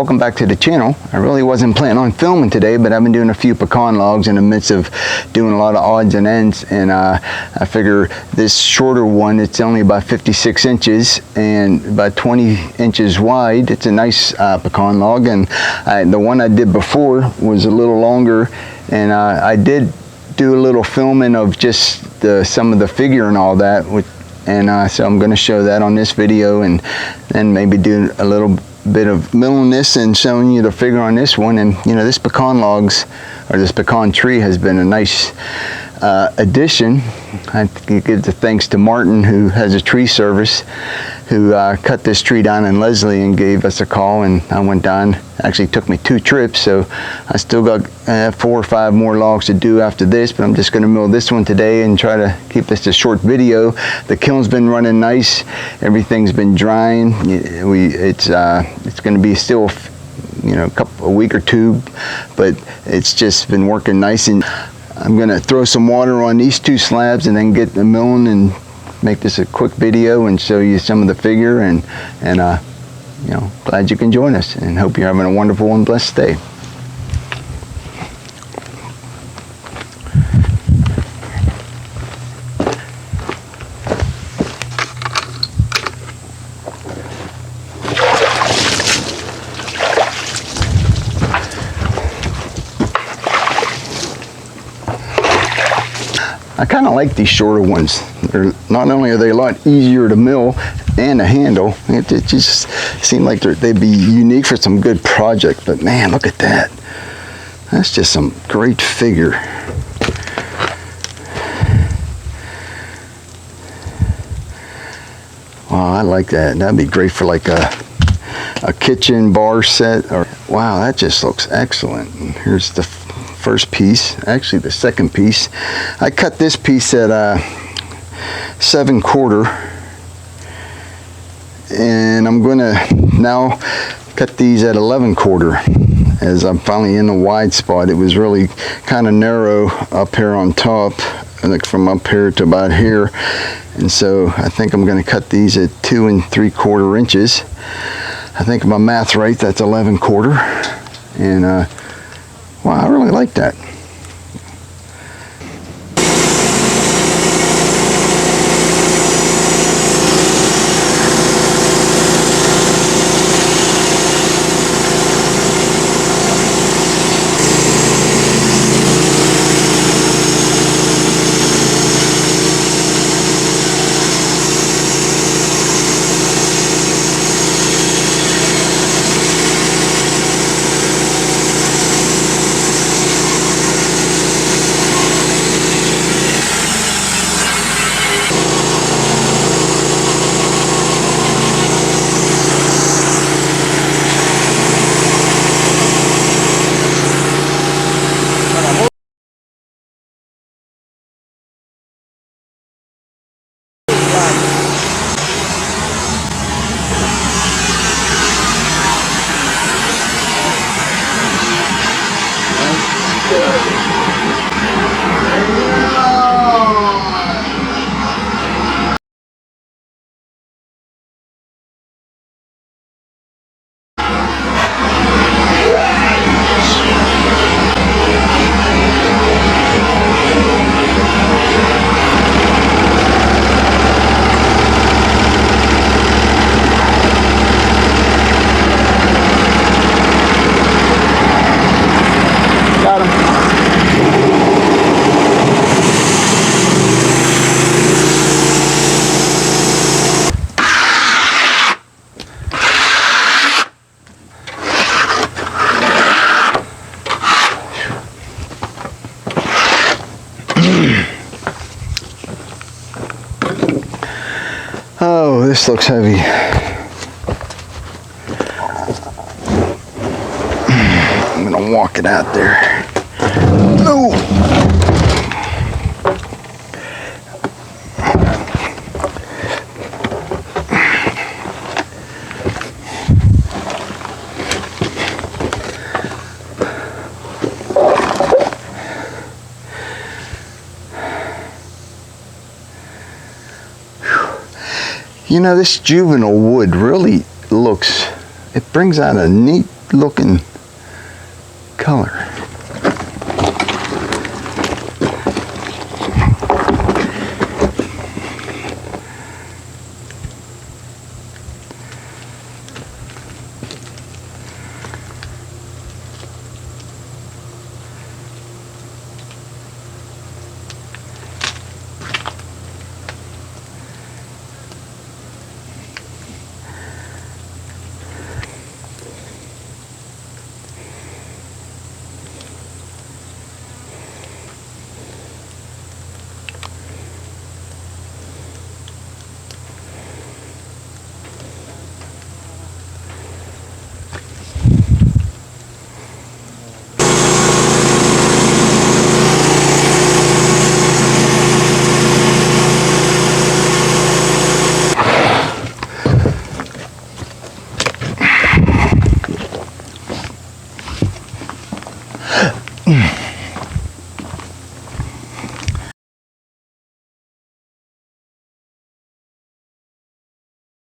welcome back to the channel. I really wasn't planning on filming today, but I've been doing a few pecan logs in the midst of doing a lot of odds and ends, and I figure this shorter one, it's only about 56 inches and about 20 inches wide. It's a nice pecan log, and the one I did before was a little longer, and I did do a little filming of just some of the figure and all that, and so I'm going to show that on this video, and then maybe do a little bit of milling this and showing you the figure on this one. And you know, this pecan logs, or this pecan tree, has been a nice addition. I give the thanks to Martin, who has a tree service, who cut this tree down in Leslie and gave us a call, and I went down. Actually took me 2 trips, so I still got 4 or 5 more logs to do after this, but I'm just going to mill this one today and try to keep this a short video. The kiln's been running nice, everything's been drying. It's going to be still, you know, a week or 2, but it's just been working nice. And I'm going to throw some water on these 2 slabs and then get the milling and make this a quick video and show you some of the figure, and you know, glad you can join us, and hope you're having a wonderful and blessed day. I kind of like these shorter ones. Not only are they a lot easier to mill and to handle, it just seemed like they'd be unique for some good project. But man, look at that. That's just some great figure. Wow, I like that. That'd be great for like a kitchen bar set. Or wow, that just looks excellent. And here's the first piece, actually the second piece. I cut this piece at 7/4, and I'm going to now cut these at 11/4 as I'm finally in the wide spot. It was really kind of narrow up here on top, like from up here to about here, and so I think I'm going to cut these at 2 3/4 inches. I think if my math right, that's 11/4, and wow, I really like that. Oh, this looks heavy. I'm gonna walk it out there. Oh! You know, this juvenile wood really looks, it brings out a neat looking color.